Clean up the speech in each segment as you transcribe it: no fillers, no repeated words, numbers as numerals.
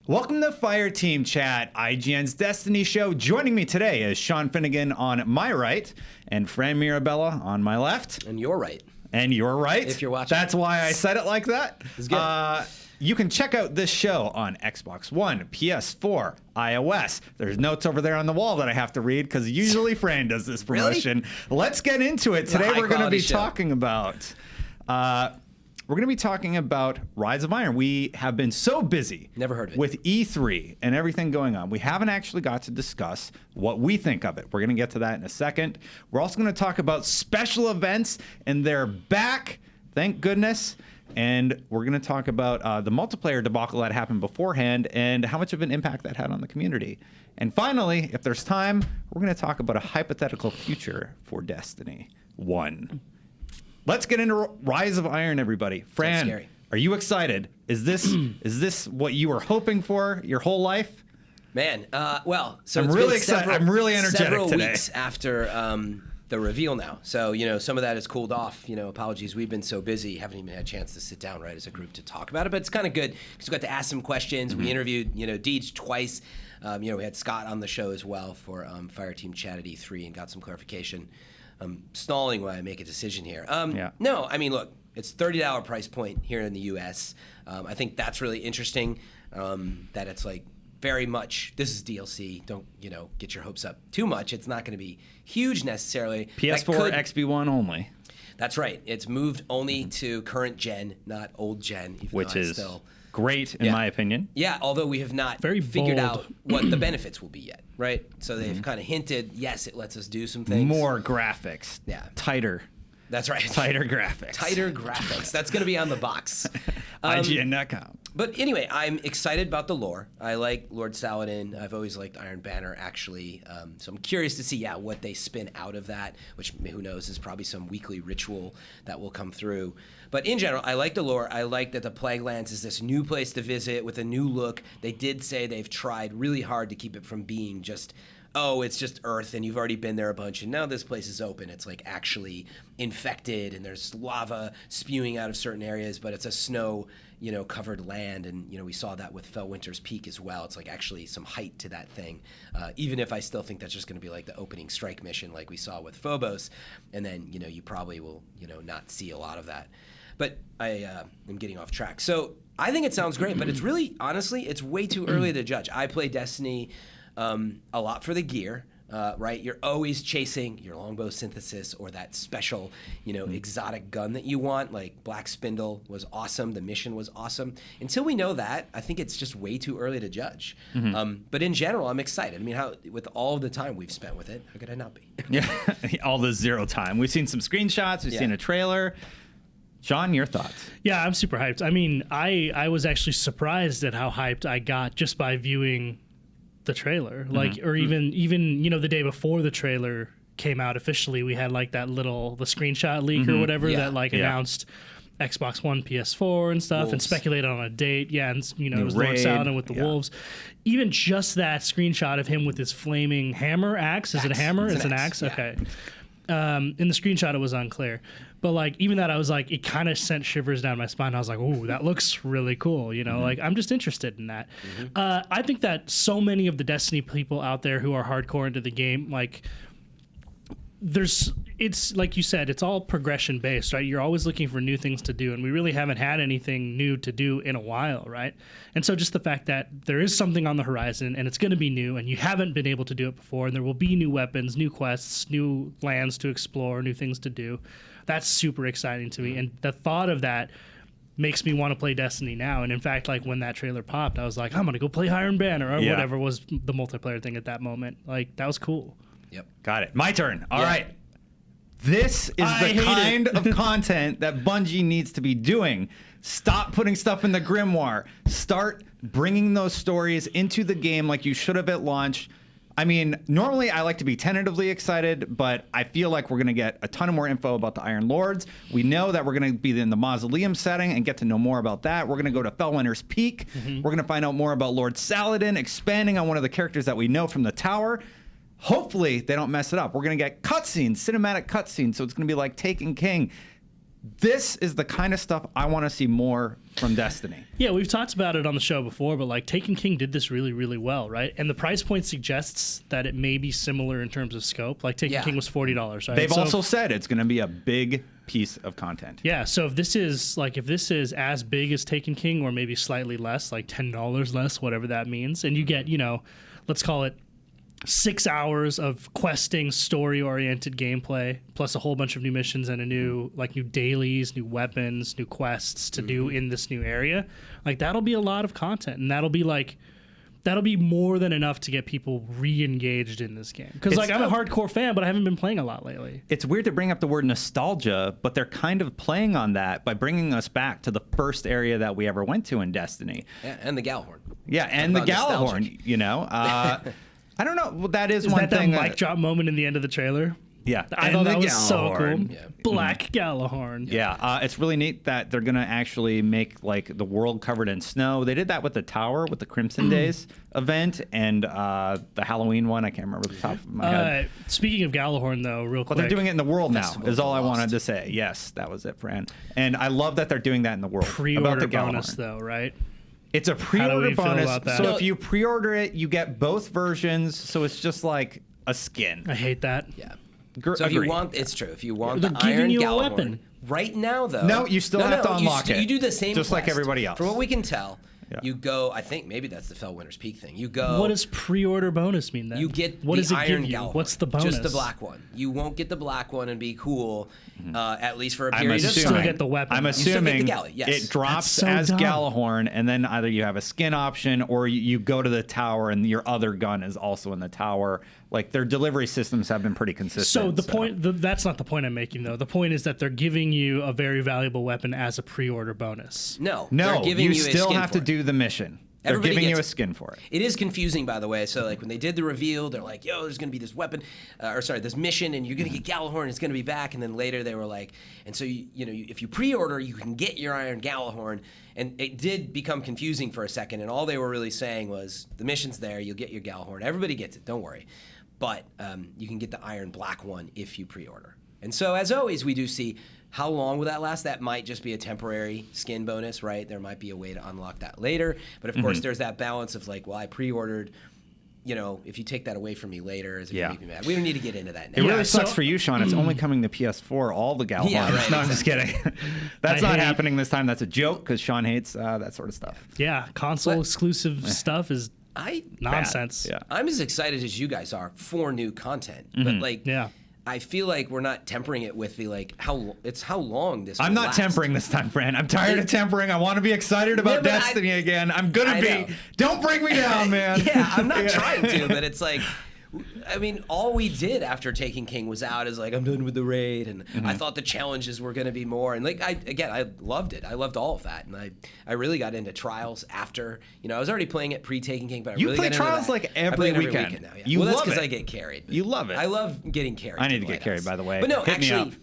Welcome to Fireteam Chat, IGN's Destiny show. Joining me today is Sean Finnegan on my right and Fran Mirabella on my left. And you're right. And you're right. If you're watching. That's why I said it like that. It's good. You can check out this show on Xbox One, PS4, iOS. There's notes over there on the wall that I have to read because usually Fran does this promotion. Really? Let's get into it. Today we're going to be talking about... We're going to be talking about Rise of Iron. We have been so busy Never heard of it. with E3 and everything going on. We haven't actually got to discuss what we think of it. We're going to get to that in a second. We're also going to talk about special events, and they're back, thank goodness. And we're going to talk about the multiplayer debacle that happened beforehand and how much of an impact that had on the community. And finally, if there's time, we're going to talk about a hypothetical future for Destiny 1. Let's get into Rise of Iron, everybody. Fran, are you excited? Is this what you were hoping for your whole life? Man, so I'm it's really been excited. I'm really energetic several today. Weeks after the reveal now. So, some of that has cooled off. Apologies. We've been so busy, haven't even had a chance to sit down, right, as a group to talk about it. But it's kind of good because we got to ask some questions. We interviewed, Deej twice. We had Scott on the show as well for Fireteam Chat at E3 and got some clarification. I'm stalling while I make a decision here. No, I mean, look, it's $30 price point here in the U.S. I think that's really interesting. That it's like very much. This is DLC. Don't get your hopes up too much. It's not going to be huge necessarily. PS4, XB1 only. That's right. It's moved only to current gen, not old gen. Which is great in my opinion. Yeah, although we have not figured out what the benefits will be yet, right? So they've kind of hinted, yes, it lets us do some things. More graphics. Yeah. Tighter. That's right. Tighter graphics. Tighter graphics. That's going to be on the box. IGN.com. But anyway, I'm excited about the lore. I like Lord Saladin. I've always liked Iron Banner, actually. So I'm curious to see, what they spin out of that, which who knows is probably some weekly ritual that will come through. But in general, I like the lore. I like that the Plaguelands is this new place to visit with a new look. They did say they've tried really hard to keep it from being just, it's just Earth and you've already been there a bunch and now this place is open. It's like actually infected and there's lava spewing out of certain areas, but it's a snow, covered land. And, we saw that with Fellwinter's Peak as well. It's like actually some height to that thing. Even if I still think that's just going to be like the opening strike mission like we saw with Phobos. And then, you probably will, not see a lot of that. But I am getting off track. So I think it sounds great, but it's really, honestly, it's way too early to judge. I play Destiny a lot for the gear, right? You're always chasing your longbow synthesis or that special, exotic gun that you want. Like Black Spindle was awesome. The mission was awesome. Until we know that, I think it's just way too early to judge. But in general, I'm excited. I mean, with all the time we've spent with it, how could I not be? Yeah, all the zero time. We've seen some screenshots. We've seen a trailer. Sean, your thoughts? Yeah, I'm super hyped. I mean, I was actually surprised at how hyped I got just by viewing the trailer. Like, or even the day before the trailer came out officially, we had like the screenshot leak or whatever that announced Xbox One, PS4 and stuff, and speculated on a date. Yeah, and it was Lord Saladin with the wolves. Even just that screenshot of him with his flaming hammer axe. Is it a hammer? It's an axe. Yeah. Okay. In the screenshot, it was unclear. But like even that, I was like, it kind of sent shivers down my spine. I was like, "Ooh, that looks really cool." Like I'm just interested in that. I think that so many of the Destiny people out there who are hardcore into the game, like it's like you said, it's all progression based, right? You're always looking for new things to do, and we really haven't had anything new to do in a while, right? And so just the fact that there is something on the horizon and it's going to be new and you haven't been able to do it before, and there will be new weapons, new quests, new lands to explore, new things to do, that's super exciting to me. And the thought of that makes me want to play Destiny now. And in fact, like when that trailer popped, I was like, I'm going to go play Iron Banner or whatever was the multiplayer thing at that moment. Like that was cool. Yep. Got it. My turn. All right. This is the kind of content that Bungie needs to be doing. Stop putting stuff in the grimoire. Start bringing those stories into the game like you should have at launch. I mean, normally I like to be tentatively excited, but I feel like we're going to get a ton of more info about the Iron Lords. We know that we're going to be in the Mausoleum setting and get to know more about that. We're going to go to Fellwinter's Peak. We're going to find out more about Lord Saladin, expanding on one of the characters that we know from the Tower. Hopefully they don't mess it up. We're going to get cutscenes, cinematic cutscenes, so it's going to be like Taken King. This is the kind of stuff I want to see more from Destiny. Yeah, we've talked about it on the show before, but like Taken King did this really, really well, right? And the price point suggests that it may be similar in terms of scope. Like Taken King was $40, right? They've also said it's going to be a big piece of content. Yeah, so if this is as big as Taken King or maybe slightly less, like $10 less, whatever that means, and you get, let's call it 6 hours of questing, story-oriented gameplay, plus a whole bunch of new missions and new dailies, new weapons, new quests to do in this new area. Like that'll be a lot of content, and that'll be more than enough to get people re-engaged in this game. Because I'm a hardcore fan, but I haven't been playing a lot lately. It's weird to bring up the word nostalgia, but they're kind of playing on that by bringing us back to the first area that we ever went to in Destiny. Yeah, and the Gjallarhorn. Yeah, and the Gjallarhorn. I don't know. Well, that is one that thing. That mic drop moment in the end of the trailer? Yeah. I thought that was so cool. Yeah. Black Gjallarhorn. Yeah. It's really neat that they're going to actually make like the world covered in snow. They did that with the tower, with the Crimson Days event, and the Halloween one. I can't remember the top of my head. Speaking of Gjallarhorn, though, real quick. But they're doing it in the world now, Festival is all I Lost. wanted to say. Yes, that was it, Fran. And I love that they're doing that in the world. Pre-order bonus, though, right? It's a pre-order we feel bonus. about that? So if you pre-order it, you get both versions. So it's just like a skin. I hate that. Yeah. So if you want, it's true. If you want the giving Iron you a Gjallarhorn, weapon. right now though, No, you still have to unlock it. You do the same, just like quest. everybody else. From what we can tell, Yeah. you go. I think maybe that's the Fellwinter's Peak thing. You go. What does pre-order bonus mean then? You get what the does it Iron give you? Gjallarhorn. What's the bonus? Just the black one. You won't get the black one and be cool, at least for a I'm period of assuming, still time. get the weapon. I'm You still get the assuming galley, yes. it drops That's so as dumb. Gjallarhorn, and then either you have a skin option or you go to the tower and your other gun is also in the tower. Like their delivery systems have been pretty consistent. So the point, that's not the point I'm making, though. The point is that they're giving you a very valuable weapon as a pre-order bonus. No, No, they're giving you a still skin have for to it. do the mission. They're Everybody giving you a gets it. skin for it. It is confusing, by the way. So, like, when they did the reveal, they're like, yo, there's going to be this weapon, this mission, and you're going to get Gjallarhorn, it's going to be back. And then later they were like, and so, if you pre-order, you can get your Iron Gjallarhorn. And it did become confusing for a second. And all they were really saying was, the mission's there, you'll get your Gjallarhorn. Everybody gets it, don't worry. But you can get the Iron Black one if you pre-order. And so, as always, we do see how long will that last? That might just be a temporary skin bonus, right? There might be a way to unlock that later. But of course, there's that balance of like, well, I pre-ordered. If you take that away from me later, is it going to make me mad? We don't need to get into that now. It really sucks so- for you, Sean. It's only coming to PS4, all the Gjallarhorn. Yeah, right, No, I'm just kidding. That's not hate- happening this time. That's a joke because Sean hates that sort of stuff. Yeah, console exclusive stuff is nonsense. Yeah. I'm as excited as you guys are for new content, but like, Yeah. I feel like we're not tempering it with the like how long this. I'm will not last. tempering this time, Fran. I'm tired of tempering. I want to be excited about but I- Destiny again. I'm going I to know. be. Don't bring me down, man. Yeah, I'm not trying to, but it's like, I mean, all we did after Taking King was out is like, I'm done with the raid, and I thought the challenges were going to be more, and like, I loved it. I loved all of that, and I really got into Trials after, I was already playing it pre-Taking King, but I You really play got into Trials that. like I every play it weekend. now. Yeah. You well, that's love because it. I get carried. You love it. I love getting carried. I need to the get White carried, House. by the way. But no, Hit me actually, up.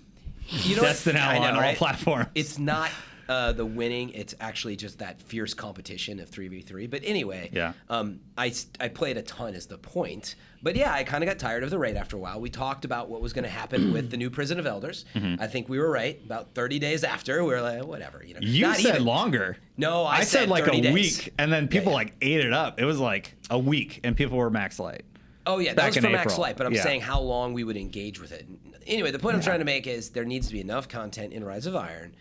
you know what? Destin I on know, all right? platforms. It's not the winning. It's actually just that fierce competition of 3v3. But anyway, Yeah. I played a ton is the point. But yeah, I kind of got tired of the raid after a while. We talked about what was going to happen with the new Prison of Elders. I think we were right. About 30 days after, we were like, whatever. You Not said even. longer. No, I said like 30 a days. week, and then people yeah. like ate it up. It was like a week, and people were max light. Oh yeah, that back was in for Max April. Light, but I'm Yeah. saying how long we would engage with it. Anyway, the point I'm trying to make is there needs to be enough content in Rise of Iron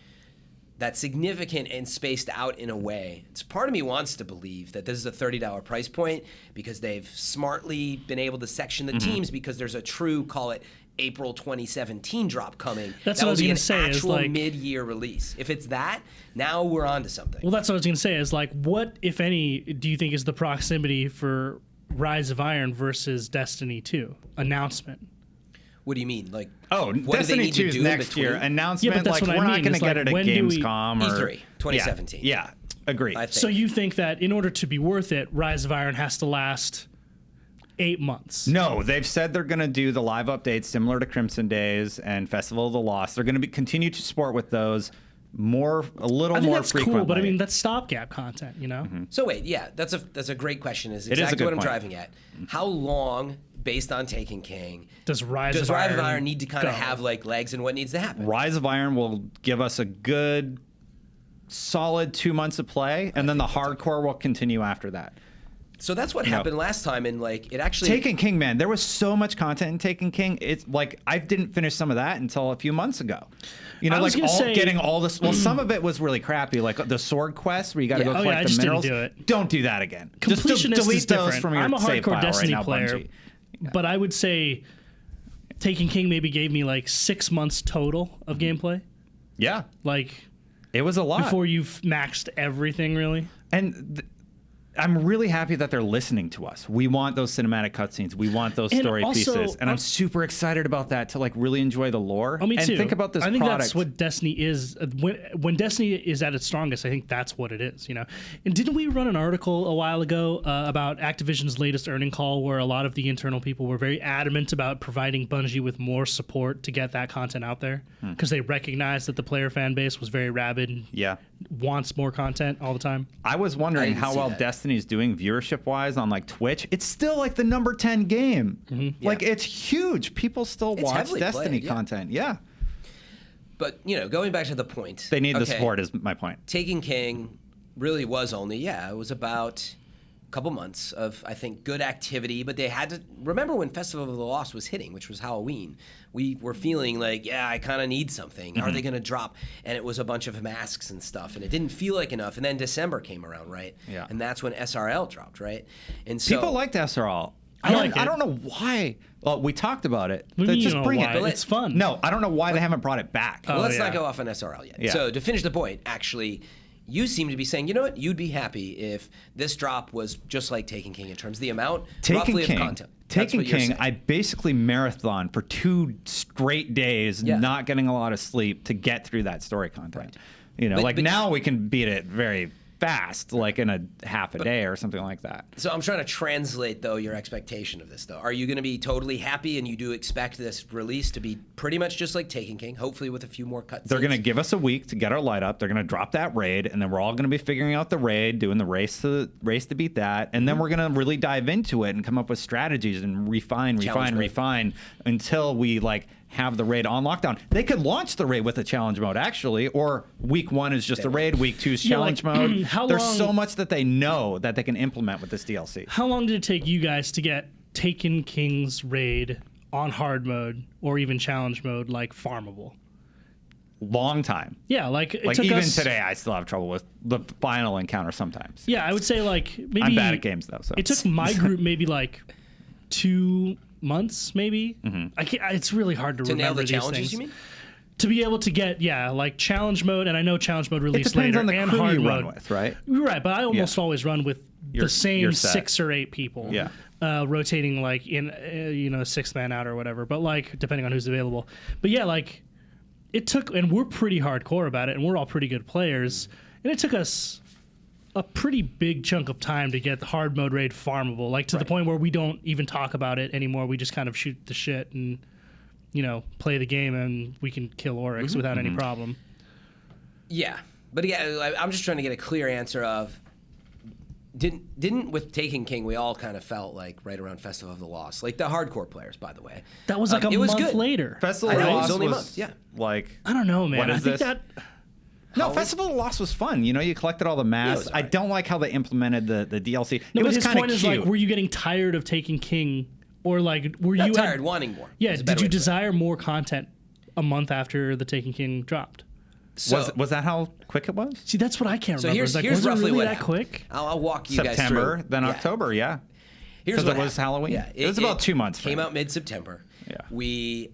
that's significant and spaced out in a way. It's part of me wants to believe that this is a $30 price point because they've smartly been able to section the teams because there's a true, call it, April 2017 drop coming. That's that what I will was be gonna an say, is actual like- mid-year release. If it's that, now we're on to something. Well, that's what I was going to say is like, what, if any, do you think is the proximity for Rise of Iron versus Destiny 2 announcement? What do you mean? Like, Oh, what do they Destiny need to 2 is do in next year. between? Announcement, Yeah, but that's like what we're I not mean, going to is get like, it at when do we- Gamescom or E3, 2017. Yeah, agreed. I think. So you think that in order to be worth it, Rise of Iron has to last 8 months? No, they've said they're going to do the live updates similar to Crimson Days and Festival of the Lost. They're going to continue to support with those a little I think more that's frequently. cool, but I mean that's stopgap content, you know. So wait, yeah, that's a great question. Is is a exactly good what I'm point. driving at. How long based on Taken King. Does Rise of Rise of Iron Iron need to kind of go? have like legs and what needs to happen? Rise of Iron will give us a good, solid 2 months of play, and then the hardcore will continue after that. So that's what happened last time, and like it actually. Taken King, man, there was so much content in Taken King. It's like I didn't finish some of that until a few months ago. You know, I was like gonna say- getting all this. Well, some of it was really crappy, like the sword quest where you got to Yeah. go Oh, yeah, I collect the just didn't minerals. do it. Don't do that again. Just Completionist delete is those different. from your I'm a save hardcore file Destiny right now, player, Bungie. but I would say Taken King maybe gave me like 6 months total of gameplay. Yeah, Like it was a lot. before you've maxed everything, really. And I'm really happy that they're listening to us. We want those cinematic cutscenes. We want those And story also, pieces. And I'm super excited about that to like really enjoy the lore. Oh, me and too. think about this I think product. that's what Destiny is. When Destiny is at its strongest, I think that's what it is. You know, and didn't we run an article a while ago about Activision's latest earning call, where a lot of the internal people were very adamant about providing Bungie with more support to get that content out there because they recognized that the player fan base was very rabid and Yeah. wants more content all the time. I was I wondering didn't how see well that. Destiny's doing viewership-wise on like Twitch. It's still like the number 10 game. Like Yeah. it's huge. People still It's watch heavily Destiny played, yeah. content. Yeah. But you know, going back to the point, They need the okay, support is my point. Taken King really was only it was about a couple months of I think good activity, but they had to remember when Festival of the Lost was hitting, which was Halloween. We were feeling like, I kind of need something. Are they going to drop? And it was a bunch of masks and stuff, and it didn't feel like enough. And then December came around, right? Yeah. And that's when SRL dropped, right? And so People liked SRL. I like I it. don't know why. Well, we talked about it. What do you mean Just you know bring why? it. It's fun. No, I don't know why they haven't brought it back. Oh, Well, let's yeah. not go off on SRL yet. Yeah. So to finish the point, actually, you seem to be saying, you know what? You'd be happy if this drop was just like Taken King in terms of the amount roughly of content. That's Taken what you're King, saying. I basically marathon for 2 straight days, Yeah. not getting a lot of sleep to get through that story content. You know, But- like but- now we can beat it very fast, like in a half a day or something like that. So I'm trying to translate, though, your expectation of this, though. Are you going to be totally happy and you do expect this release to be pretty much just like Taken King, hopefully with a few more cutscenes? They're going to give us a week to get our light up. They're going to drop that raid, and then we're all going to be figuring out the raid, doing the race to beat that, and then we're going to really dive into it and come up with strategies and refine until we like have the raid on lockdown. They could launch the raid with a challenge mode, actually, or week 1 is just a raid, week 2 is Yeah, challenge like, mode. how There's long- so much that they know that they can implement with this DLC. How long did it take you guys to get Taken King's raid on hard mode or even challenge mode like farmable? Long time. Yeah, like it Like took even us, today, I still have trouble with the final encounter sometimes. Yeah, I would say like maybe I'm bad at games though, so It took my group maybe like 2 months, maybe. I can't. It's really hard to to nail remember the these challenges, things. you mean? To be able to get like challenge mode, and I know challenge mode it released depends later on the and crew hard you mode. run with, right? You're right, but I almost always run with Your- the same your set. 6 or 8 people. Yeah. Rotating like in 6th man out or whatever, but like depending on who's available. But yeah, like it took, and we're pretty hardcore about it, and we're all pretty good players, and it took us a pretty big chunk of time to get the hard mode raid farmable, like to the point where we don't even talk about it anymore. We just kind of shoot the shit and play the game, and we can kill Oryx without any problem. Yeah. But yeah, I'm just trying to get a clear answer of didn't with Taken King we all kind of felt like right around Festival of the Lost, like the hardcore players, by the way. That was like a it was month good. later. Festival I of know, the it was Lost only a was month, yeah. like I don't know, man. What is I think this? that no, Festival of the Lost was fun. You collected all the masks. was I alright. don't like how they implemented the DLC. No, it but was his kind of point cute. is like, were you getting tired of Taking King, or like were Not you tired, wanting more. Yeah, is a better did you way to put it. desire more content a month after the Taking King dropped? So, was that how quick it was? See, that's what I can't so remember. here's It's like, here's was it roughly really what that happened. quick? I'll walk you guys September, through. then Yeah. October, yeah. Here's Because what it was happened. Halloween. Yeah, It was about 2 months for Came me. out mid-September. Yeah. We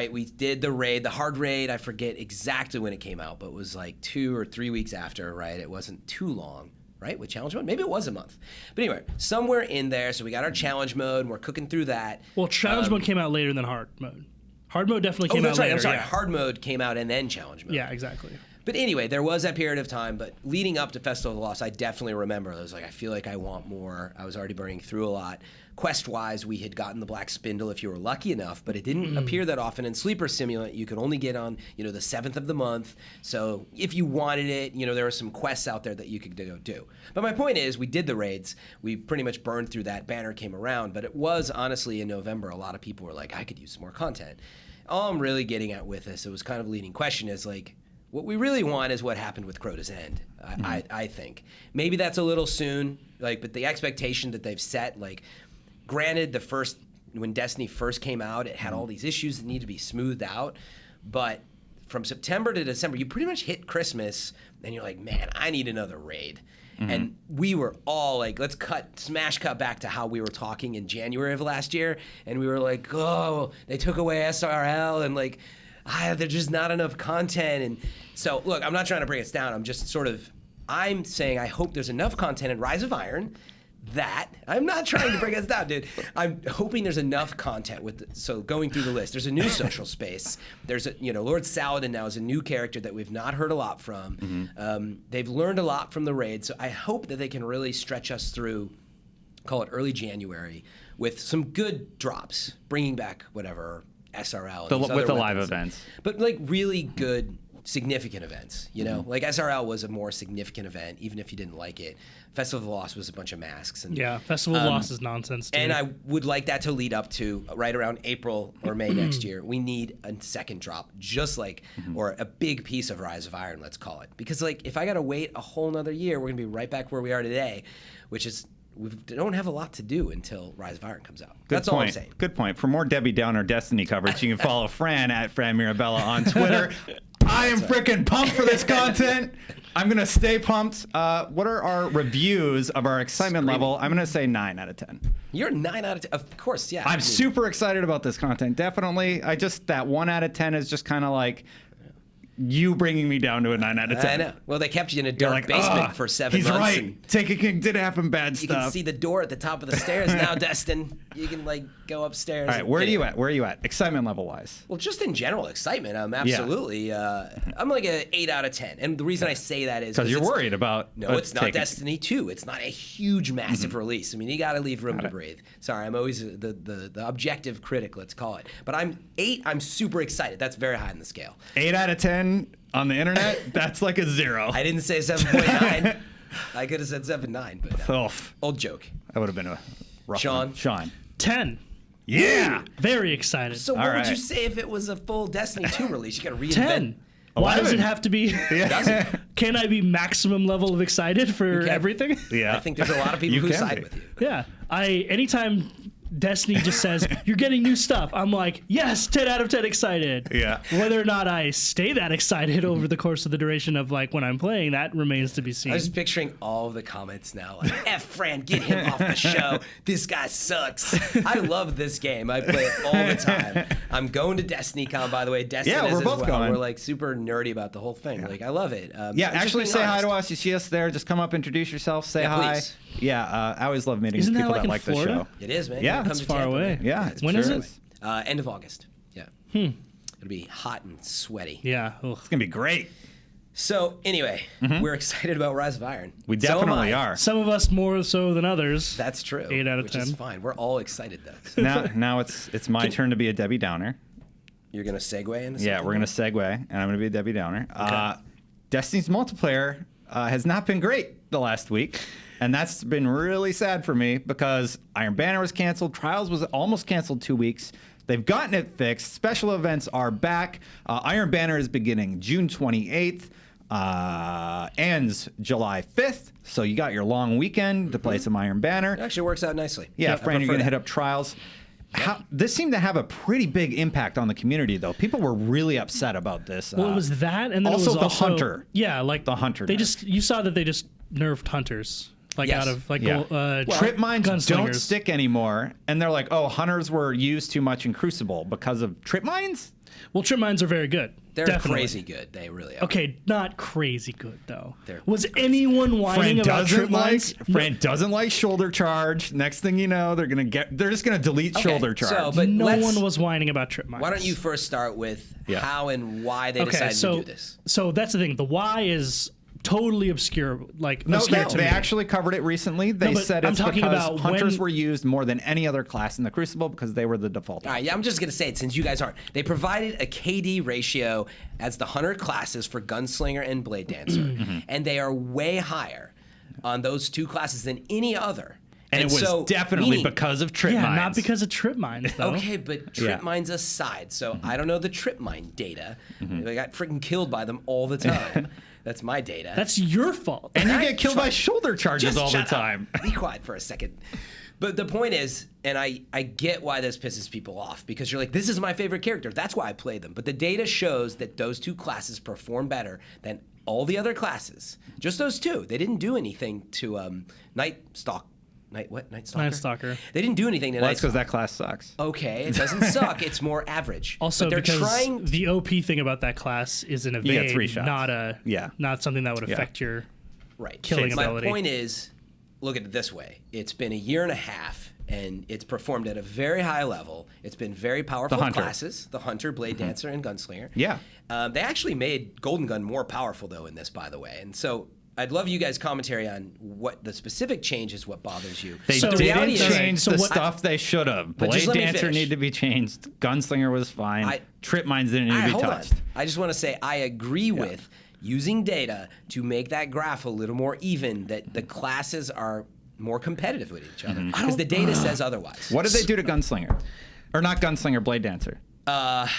we did the raid, the hard raid. I forget exactly when it came out, but it was like 2 or 3 weeks after. Right, it wasn't too long. Right, with challenge mode, maybe it was a month. But anyway, somewhere in there. So we got our challenge mode, and we're cooking through that. Well, challenge mode came out later than hard mode. Hard mode definitely Oh, came that's out right. later. I'm sorry. Yeah. Hard mode came out and then challenge mode. Yeah, exactly. But anyway, there was that period of time. But leading up to Festival of the Lost, I definitely remember. I was like, I feel like I want more. I was already burning through a lot. Quest-wise, we had gotten the Black Spindle if you were lucky enough, but it didn't appear that often. In Sleeper Simulant, you could only get on, the 7th of the month. So if you wanted it, there were some quests out there that you could go do. But my point is, we did the raids. We pretty much burned through that. Banner came around, but it was honestly in November. A lot of people were like, I could use some more content. All I'm really getting at with this, it was kind of a leading question, is like, what we really want is what happened with Crota's End, I think. Maybe that's a little soon, but the expectation that they've set, granted, when Destiny first came out, it had all these issues that need to be smoothed out. But from September to December, you pretty much hit Christmas, and you're like, man, I need another raid. And we were all like, let's smash cut back to how we were talking in January of last year. And we were like, oh, they took away SRL, and there's just not enough content. And so, look, I'm not trying to bring us down. I'm saying I hope there's enough content in Rise of Iron that I'm not trying to bring us down, dude. I'm hoping there's enough content so going through the list. There's a new social space. There's Lord Saladin now is a new character that we've not heard a lot from. They've learned a lot from the raid, so I hope that they can really stretch us through, call it early January, with some good drops, bringing back whatever SRL and with the live events, but really good significant events, like SRL was a more significant event, even if you didn't like it. Festival of the Lost was a bunch of masks. And, Festival of the Lost is nonsense too. And I would like that to lead up to right around April or May next year. We need a second drop, just or a big piece of Rise of Iron, let's call it. Because if I got to wait a whole nother year, we're going to be right back where we are today, which is we don't have a lot to do until Rise of Iron comes out. That's all I'm saying. Good point. For more Debbie Downer Destiny coverage, you can follow Fran at Fran Mirabella on Twitter. I am freaking pumped for this content. I'm going to stay pumped. What are our reviews of our excitement level? I'm going to say 9 out of 10. You're 9 out of 10. Of course, yeah. I'm super excited about this content. Definitely. That 1 out of 10 is just kind of like you bringing me down to a 9 out of 10. I know. Well, they kept you in a dark basement for 7 months. He's right. Taken King did happen bad stuff. You can see the door at the top of the stairs now, Destin. You can go upstairs. All right, where are you at? Where are you at? Excitement level wise. Well, just in general excitement, I'm absolutely. I'm like an 8 out of 10, and the reason I say that is because you're worried about. No, it's not Destiny 2. It's not a huge, massive release. I mean, you got to leave room to breathe. Sorry, I'm always the objective critic. Let's call it. But I'm 8. I'm super excited. That's very high on the scale. 8 out of 10 on the internet. That's like a 0. I didn't say 7.9. I could have said 7.9, but no. Old joke. That would have been a rough one. Sean. 10. Yeah. Very excited. So what would you say if it was a full Destiny 2 release? You got to reinvent. 10. Why does it have to be? Can I be maximum level of excited for everything? Yeah. I think there's a lot of people who side with you. Yeah. Anytime Destiny just says, you're getting new stuff, I'm like, yes, 10 out of 10 excited. Yeah. Whether or not I stay that excited over the course of the duration of when I'm playing, that remains to be seen. I'm just picturing all of the comments now. F Fran, get him off the show. This guy sucks. I love this game. I play it all the time. I'm going to DestinyCon, by the way. Destiny we're both going. We're super nerdy about the whole thing. I love it. Actually say hi to us. You see us there, just come up, introduce yourself, say hi. Please. Yeah, I always love meeting people that like the show. It is, man. Yeah, it's far away. Yeah, when is it? End of August. Yeah. It'll be hot and sweaty. Yeah. Ugh. It's gonna be great. So anyway, we're excited about Rise of Iron. We definitely are. Some of us more so than others. That's true. 8 out of 10. Which is fine. We're all excited though. So. Now it's my turn to be a Debbie Downer. You're gonna segue into Yeah, we're gonna segue, and I'm gonna be a Debbie Downer. Okay. Destiny's multiplayer has not been great the last week. And that's been really sad for me because Iron Banner was canceled. Trials was almost canceled 2 weeks. They've gotten it fixed. Special events are back. Iron Banner is beginning June 28th. Ends July 5th. So you got your long weekend to play some Iron Banner. It actually works out nicely. Yeah, Fran, you're going to hit up Trials. This seemed to have a pretty big impact on the community, though. People were really upset about this. Well, it was that, and then also it was the Hunter. Yeah, the Hunter. You saw that they just nerfed Hunters. Out of trip mines don't stick anymore, and they're like, oh, Hunters were used too much in Crucible because of trip mines. Well, trip mines are very good. They're Definitely. crazy good. They really are. Okay, not crazy good though. They're Was anyone whining about trip mines? Fran doesn't like shoulder charge. Next thing you know, they're just gonna delete shoulder charge. So, but No one was whining about trip mines. Why don't you first start with Yeah. how and why they decided to do this? So that's the thing. The why is totally obscure. Like No, obscure to they me. actually covered it recently. They but said I'm it's talking because about hunters when- were used more than any other class in the Crucible because they were the default. All right, yeah, I'm just going to say it since you guys aren't. They provided a KD ratio as the hunter classes for Gunslinger and Blade Dancer, and they are way higher on those two classes than any other. And it was so, definitely meaning- because of trip Yeah, mines. not because of trip mines though. Okay, but trip Yeah. mines aside, so I don't know the trip mine data. I got freaking killed by them all the time. That's my data. That's your fault. And you I get killed by try- shoulder charges Just all the shut up. time. Be quiet for a second. But the point is, and I get why this pisses people off, because you're like, this is my favorite character. That's why I play them. But the data shows that those two classes perform better than all the other classes. Just those two. They didn't do anything to Night Stalker. Night Stalker. They didn't do anything to Well, Night that's because Stalker. that class sucks. Okay, it doesn't suck. It's more average. Also, but they're because trying. the OP thing about that class is an You get evade, 3 shots. not something that would affect your. Right. killing My ability. point is, look at it this way. It's been a year and a half, and it's performed at a very high level. It's been very powerful Hunter. classes, the Hunter, Blade Dancer, and Gunslinger. Yeah. They actually made Golden Gun more powerful, though, in this, by the way. And so I'd love you guys' commentary on what the specific change is, what bothers you. They So- didn't reality is- change so the what- stuff they should have. But just Blade let me Dancer finish. needed to be changed. Gunslinger was fine. Trip mines didn't need to be Hold touched. on. I just want to say I agree with using data to make that graph a little more even, that the classes are more competitive with each other. Because the data says otherwise. What did they do to Gunslinger? Or not Gunslinger, Blade Dancer? I'd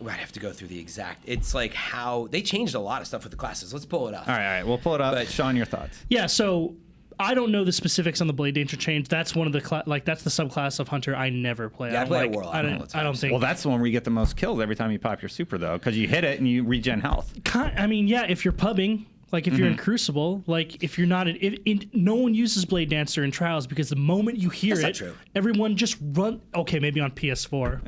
have to go through the exact. It's like how they changed a lot of stuff with the classes. Let's pull it up. All right. We'll pull it up. But- Sean, your thoughts. Yeah, so I don't know the specifics on the Blade Dancer change. That's one of the that's the subclass of Hunter I never play. Yeah, I don't play a like, Warlock I all don't, the time, I don't think. Well, that's the one where you get the most kills every time you pop your super, though, because you hit it and you regen health. I mean, yeah, if you're pubbing, like if you're in Crucible, like if you're not, no one uses Blade Dancer in Trials because the moment you hear That's not it, true. everyone just run. Okay, maybe on PS4,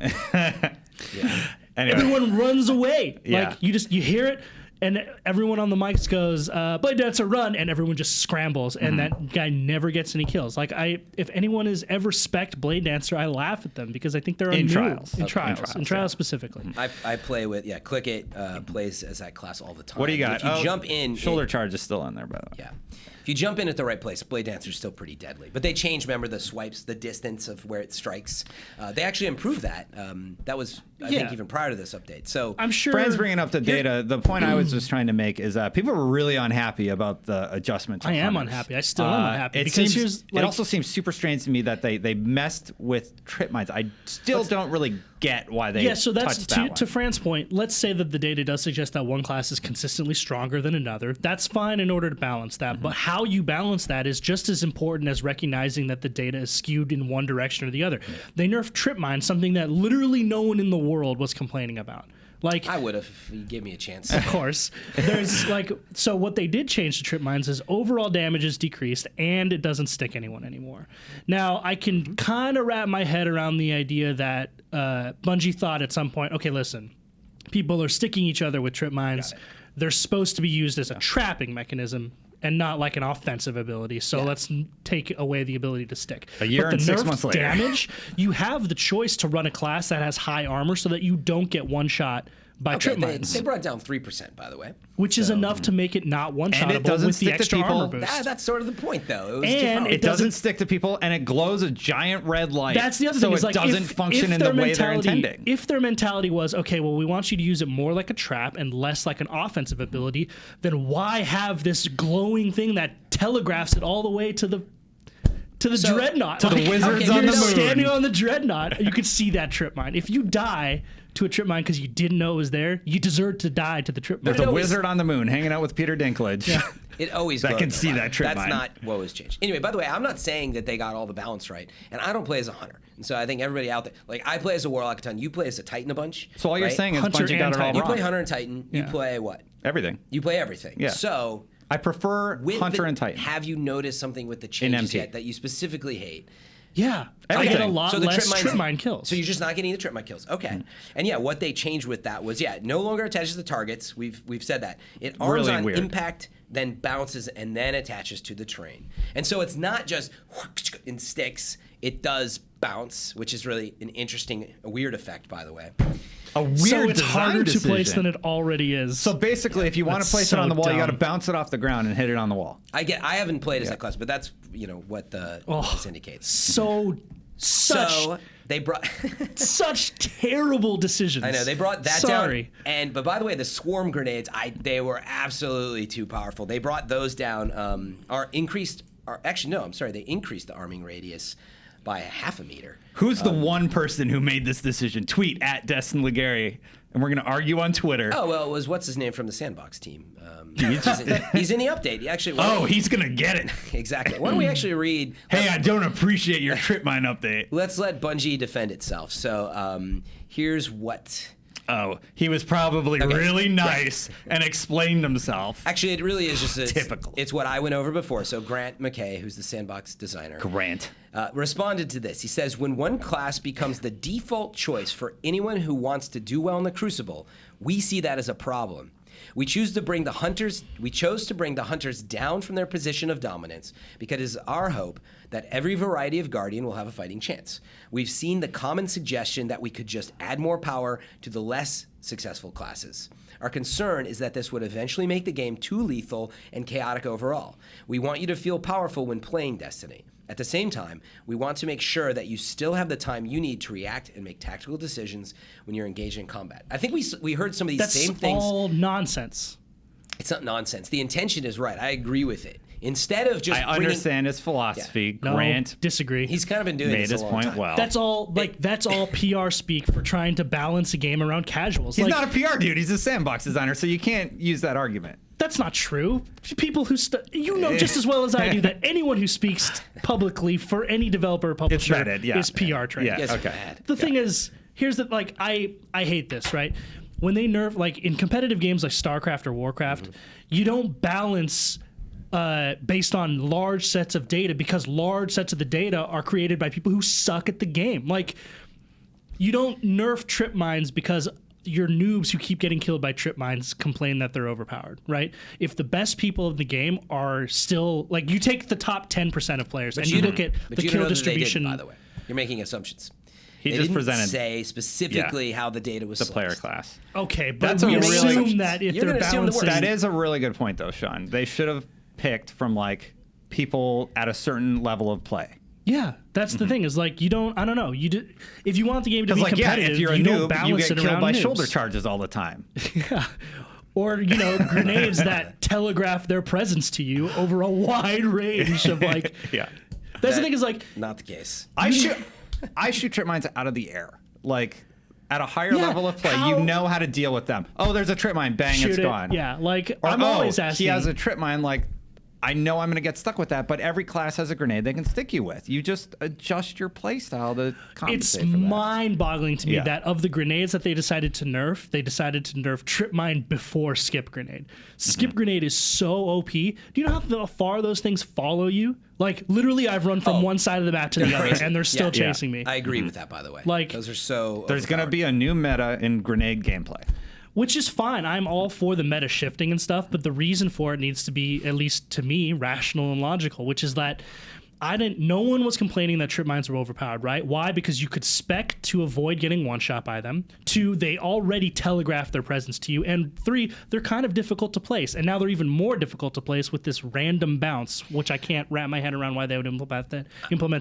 Anyway. everyone runs away. Yeah. Like you hear it, and everyone on the mics goes, "Blade Dancer, run!" and everyone just scrambles, and that guy never gets any kills. Like if anyone has ever spec'd Blade Dancer, I laugh at them because I think they're In new. Trials. in Okay. Trials, in Trials specifically. I play with Click It plays as that class all the time. What do you got? If you jump in, Shoulder charge is still on there, by the way. yeah. If you jump in at the right place, Blade Dancer's still pretty deadly. But they changed, remember, the swipes, the distance of where it strikes. They actually improved that. That was, I think, Yeah. even prior to this update. So I'm sure. Fran's bringing up the data. The point I was just trying to make is that people were really unhappy about the adjustment to I am hunters. unhappy. I still am unhappy It because seems, here's, like- it also seems super strange to me that they messed with trip mines. I still don't really get why they Yeah, so that's touched that to one. Fran's point. Let's say that the data does suggest that one class is consistently stronger than another. That's fine in order to balance that. But how you balance that is just as important as recognizing that the data is skewed in one direction or the other. They nerfed trip mine, something that literally no one in the world was complaining about. Like, I would have if you gave me a chance. of course, there's like, so what they did change to trip mines is overall damage is decreased and it doesn't stick anyone anymore. Now, I can kind of wrap my head around the idea that Bungie thought at some point, okay, listen, people are sticking each other with trip mines. They're supposed to be used as a trapping mechanism and not like an offensive ability. So let's take away the ability to stick. A year but and the 6 nerfed months later. damage, you have the choice to run a class that has high armor so that you don't get one shot by Okay, trip mines. they brought it down 3%, by the way. Which is enough to make it not And one-shottable it doesn't with the stick to extra people. armor boost. That's sort of the point, though. It was And too powerful. It doesn't stick to people, and it glows a giant red light. That's the other so thing. Is it like doesn't function in the way they're intending. If their mentality was, okay, well, we want you to use it more like a trap and less like an offensive ability, then why have this glowing thing that telegraphs it all the way to the dreadnought? to the wizards okay, on You're the moon. standing on the dreadnought. You could see that trip mine. If you die to a trip mine because you didn't know it was there, you deserve to die to the trip mine. There's a No, wizard on the moon hanging out with Peter Dinklage. It always That goes can to see the that line. trip That's mine. not what was changed. Anyway, by the way, I'm not saying that they got all the balance right, and I don't play as a hunter. And so I think everybody out there, like I play as a warlock a ton. You play as a titan a bunch. So all you're right? saying is Hunter Bungie got and it all Titan. You wrong. play hunter and titan. You Yeah. play what? Everything. You play everything. Yeah. So I prefer with Hunter the- and Titan. Have you noticed something with the changes MT. yet that you specifically hate? Yeah, I Everything. get a lot So the less trip mines- trip mine kills. So you're just not getting the trip mine kills. Okay. And yeah, what they changed with that was no longer attaches to targets. We've said that. It arms Really on weird. impact, then bounces, and then attaches to the terrain. And so it's not just in sticks. It does bounce, which is really an interesting, a weird effect, by the way. A weird so it's design harder to place decision. than it already is. So basically, if you want to That's place so it on the wall, you got to dumb. bounce it off the ground and hit it on the wall. I haven't played as that class, but that's what this indicates. so So they brought such terrible decisions. I know they brought that Sorry. down. But by the way, the swarm grenades, they were absolutely too powerful. They brought those down. They increased the arming radius by 0.5 meter. Who's the one person who made this decision? Tweet at Destin Legary, and we're going to argue on Twitter. Oh well, it was what's his name from the Sandbox team. He's in the update. He actually. He's going to get it. Exactly. Why don't we actually read? Hey, I don't appreciate your trip mine update. Let's let Bungie defend itself. So here's what. Oh, he was probably really nice and explained himself. Actually, it really is just Typical. It's what I went over before. So Grant McKay, who's the Sandbox designer, responded to this. He says, when one class becomes the default choice for anyone who wants to do well in the Crucible, we see that as a problem. We chose to bring the hunters down from their position of dominance because it is our hope that every variety of Guardian will have a fighting chance. We've seen the common suggestion that we could just add more power to the less successful classes. Our concern is that this would eventually make the game too lethal and chaotic overall. We want you to feel powerful when playing Destiny. At the same time, we want to make sure that you still have the time you need to react and make tactical decisions when you're engaged in combat. I think we heard some of these same things. That's all nonsense. It's not nonsense. The intention is right. I agree with it. Instead of just I understand his philosophy. No, Grant disagree. he's kind of been doing made this his a long point time. well. That's all PR speak for trying to balance a game around casuals. He's not a PR dude. He's a sandbox designer, so you can't use that argument. That's not true. People who you know just as well as I do that anyone who speaks publicly for any developer or publisher vetted, yeah. is PR trained. Yeah, Yes, okay. bad. The thing is, here's the I hate this, right? When they nerf in competitive games like StarCraft or Warcraft, you don't balance based on large sets of data because large sets of the data are created by people who suck at the game. Like, you don't nerf trip mines because your noobs who keep getting killed by trip mines complain that they're overpowered, right? If the best people of the game are still you take the top 10% of players and you look at But the you kill don't know that they distribution. didn't, by the way. You're making assumptions. He They just didn't presented say specifically how the data was the player sliced. class. Okay, but That's we a really- assume that if You're they're gonna assume the balancing, worst. That is a really good point, though, Sean. They should have picked from people at a certain level of play. yeah, that's the thing is you don't. I don't know. If you want the game to be Because, competitive, if you're a you don't noob, you balance get it killed around by noobs. shoulder charges all the time. Or grenades that telegraph their presence to you over a wide range of Yeah. That's the thing is Not the case. I shoot trip mines out of the air. At a higher Yeah, level of play, how- you know how to deal with them. Oh, there's a trip mine. Bang, shoot it's it. gone. Yeah, Or, I'm always asking. he has a trip mine. I know I'm going to get stuck with that, but every class has a grenade they can stick you with. You just adjust your play style to compensate It's for that. mind-boggling to me Yeah. that of the grenades that they decided to nerf trip mine before skip grenade. Skip grenade is so OP. Do you know how far those things follow you? Literally, I've run from one side of the map to the other, crazy. and they're still Yeah. chasing me. I agree with that, by the way. Those are so. There's going to overpowered. be a new meta in grenade gameplay. Which is fine. I'm all for the meta shifting and stuff, but the reason for it needs to be, at least to me, rational and logical, which is that no one was complaining that trip mines were overpowered, right? Why? Because you could spec to avoid getting one shot by them. 2, they already telegraph their presence to you. And 3, they're kind of difficult to place. And now they're even more difficult to place with this random bounce, which I can't wrap my head around why they would implement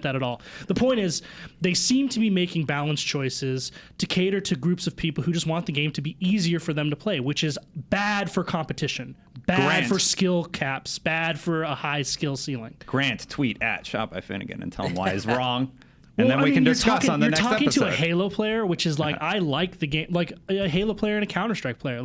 that at all. The point is, they seem to be making balanced choices to cater to groups of people who just want the game to be easier for them to play, which is bad for competition, bad Grant. for skill caps, bad for a high skill ceiling. Grant, tweet at Shop by Finnegan and tell him why he's wrong. And Well, then we can you're discuss talking, on the next You're talking episode. to a Halo player, which is I like the game, like a Halo player and a Counter-Strike player.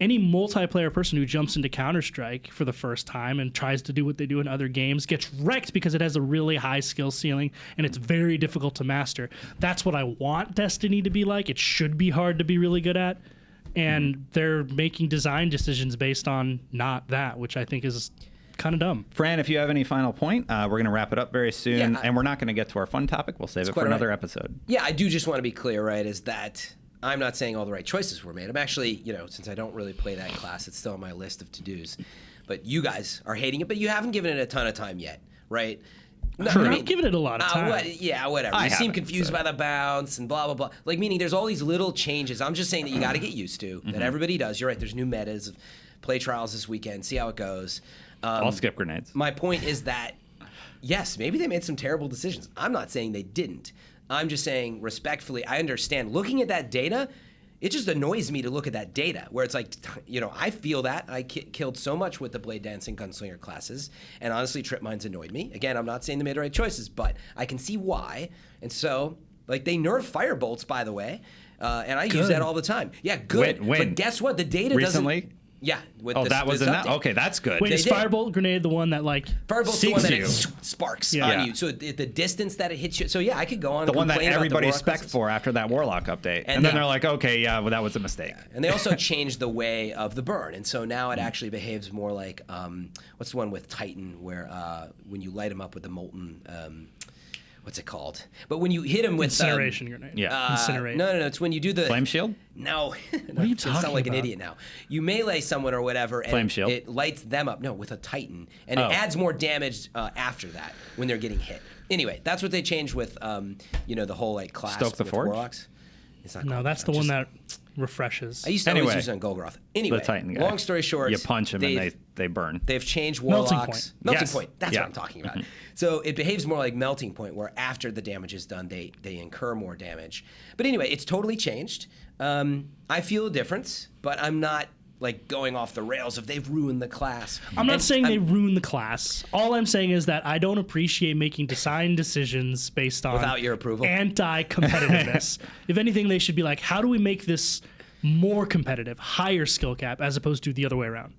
Any multiplayer person who jumps into Counter-Strike for the first time and tries to do what they do in other games gets wrecked because it has a really high skill ceiling and it's very difficult to master. That's what I want Destiny to be like. It should be hard to be really good at. And they're making design decisions based on not that, which I think is kind of dumb. Fran, if you have any final point, we're going to wrap it up very soon, and we're not going to get to our fun topic. We'll save it for another episode. Yeah, I do just want to be clear, right, is that I'm not saying all the right choices were made. I'm actually, since I don't really play that class, it's still on my list of to-dos. But you guys are hating it, but you haven't given it a ton of time yet, right? No, I've given it a lot of time. Whatever. You seem confused by the bounce and blah, blah, blah. Like, meaning there's all these little changes. I'm just saying that you got to get used to, that everybody does. You're right, there's new metas of play trials this weekend, see how it goes. I'll skip grenades. My point is that, yes, maybe they made some terrible decisions. I'm not saying they didn't. I'm just saying respectfully, I understand. Looking at that data, it just annoys me to look at that data where it's like, I feel that. I killed so much with the Blade Dancing Gunslinger classes, and honestly, Trip Mines annoyed me. Again, I'm not saying they made the right choices, but I can see why. And so, like, they nerfed Firebolts, by the way, and I use that all the time. Yeah, good. When? But guess what? The data Recently? doesn't... Yeah. That was in that? Okay, that's good. Wait, is Firebolt grenade the one that, like, Firebolt's the one that you. it sparks on you. So the distance that it hits you. So, yeah, I could go on the and one that complain everybody about the spec'd for after that Warlock update. And then they're like, okay, yeah, well, that was a mistake. Yeah. And they also changed the way of the burn. And so now it actually behaves more like, what's the one with Titan where when you light him up with the molten... what's it called? But when you hit him with incineration grenade. Yeah. Incinerate. No. It's when you do the Flame shield. No. What are you talking sound like about? an idiot now. You melee someone or whatever, and Flame shield. it lights them up. No, with a Titan, and it adds more damage after that when they're getting hit. Anyway, that's what they changed with the whole like class. Stoke the with Forge? Warlocks. It's not. No, that's the one that refreshes. I used to always use it on Golgoroth. Anyway, the Titan guy. long story short, you punch them and they burn. They've changed Melting Warlocks. Point. Melting Yes. Point. That's Yeah. what I'm talking about. So it behaves more like Melting Point, where after the damage is done, they incur more damage. But anyway, it's totally changed. I feel a difference, but I'm not like going off the rails if they've ruined the class. I'm not saying they ruined the class. All I'm saying is that I don't appreciate making design decisions based on Without your approval. anti-competitiveness. If anything, they should be like, how do we make this more competitive, higher skill cap, as opposed to the other way around?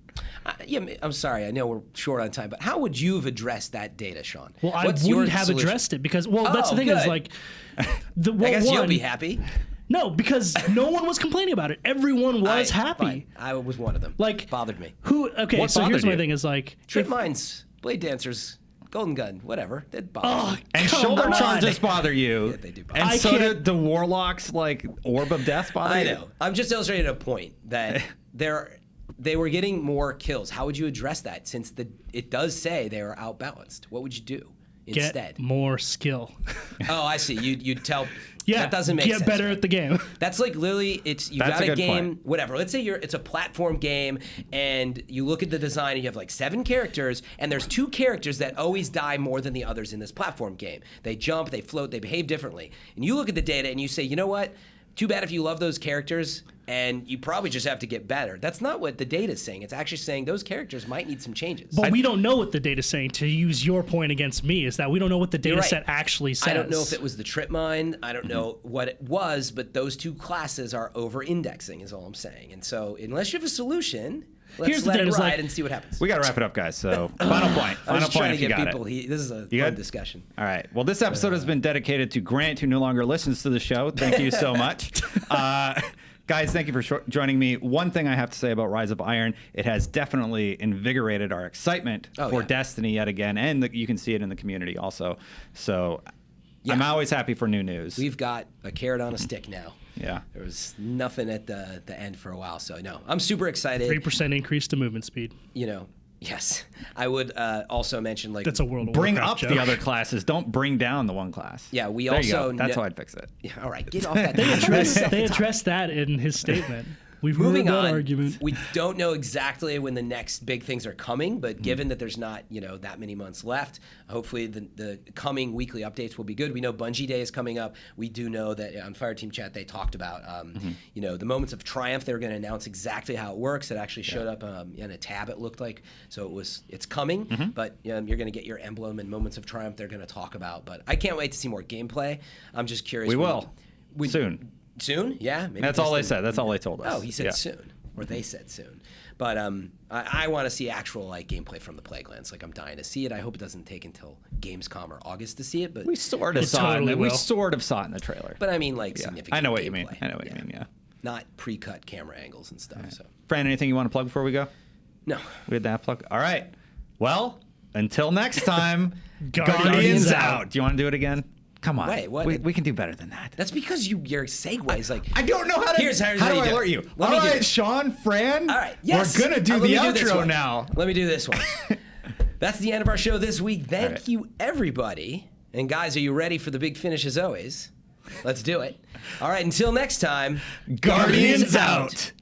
I'm sorry. I know we're short on time, but how would you have addressed that data, Sean? Well, What's I your wouldn't have solution? addressed it because, that's the thing is good. like, I guess you'll be happy. No, because no one was complaining about it. Everyone was happy. Fine. I was one of them. Like, bothered me. Okay, What so here's bothered my you? thing: is like, Trip Mines, Blade Dancers, Golden Gun, whatever. That bothers me. And come shoulder on. charges bother you. Yeah, they do bother And me. so I can't- did the Warlocks, like, Orb of Death bother I you? know. I'm just illustrating a point that they were getting more kills. How would you address that? Since it does say they are outbalanced. What would you do instead? get more skill. Oh, I see. You'd tell. Yeah, that doesn't make sense. Get better right? at the game. That's like literally, you've That's got a a good game, point. whatever. Let's say it's a platform game, and you look at the design, and you have like 7 characters, and there's 2 characters that always die more than the others in this platform game. They jump, they float, they behave differently. And you look at the data, and you say, you know what? Too bad if you love those characters, and you probably just have to get better. That's not what the data's saying. It's actually saying those characters might need some changes. But we don't know what the data's saying. To use your point against me, is that we don't know what the data right. set actually says. I don't know if it was the trip mine. I don't know what it was, but those 2 classes are over-indexing is all I'm saying. And so unless you have a solution, Here's the let thing it is, ride like- and see what happens. We got to wrap it up, guys. So, final point. I was Final trying point to if you get got people. it. This is a You fun good? discussion. All right. Well, this episode has been dedicated to Grant, who no longer listens to the show. Thank you so much. Guys, thank you for joining me. One thing I have to say about Rise of Iron, it has definitely invigorated our excitement for Destiny yet again, and you can see it in the community also. So I'm always happy for new news. We've got a carrot on a stick now. Yeah. There was nothing at the end for a while, so no, I'm super excited. 3% increase to movement speed. Yes. I would also mention like That's a World of Bring Warcraft up joke. the other classes. Don't bring down the one class. Yeah, we There you also go. That's kn- how I'd fix it. Yeah, all right, get off that. They addressed that in his statement. We've Moving heard that on, argument. we don't know exactly when the next big things are coming, but given that there's not, that many months left, hopefully the coming weekly updates will be good. We know Bungie Day is coming up. We do know that on Fireteam chat they talked about, the moments of triumph. They were going to announce exactly how it works. It actually showed up in a tab. It looked like it's coming, but you're going to get your emblem and moments of triumph. They're going to talk about, but I can't wait to see more gameplay. I'm just curious. We will soon. Soon? Yeah. Maybe That's all they said. That's all they told us. Oh, he said soon, or they said soon. But I want to see actual gameplay from the Plaguelands. Like I'm dying to see it. I hope it doesn't take until Gamescom or August to see it. But We sort of saw totally it. We will. sort of saw it in the trailer. I mean significant. I know what you mean. gameplay. I know what you mean. Yeah. Not pre-cut camera angles and stuff. So Fran, anything you want to plug before we go? no. We had that plug. All right. Well, until next time, Guardians out. Do you want to do it again? Come on. Wait, what? We can do better than that. That's because your segues like. I don't know how to. Here's how do what I you do. alert you? Let me All do right, it. Sean, Fran. All right. Yes. We're gonna do Let the me do this outro one. now. Let me do this one. That's the end of our show this week. Thank right. you, everybody. And guys, are you ready for the big finish as always? Let's do it. All right. Until next time. Guardians out.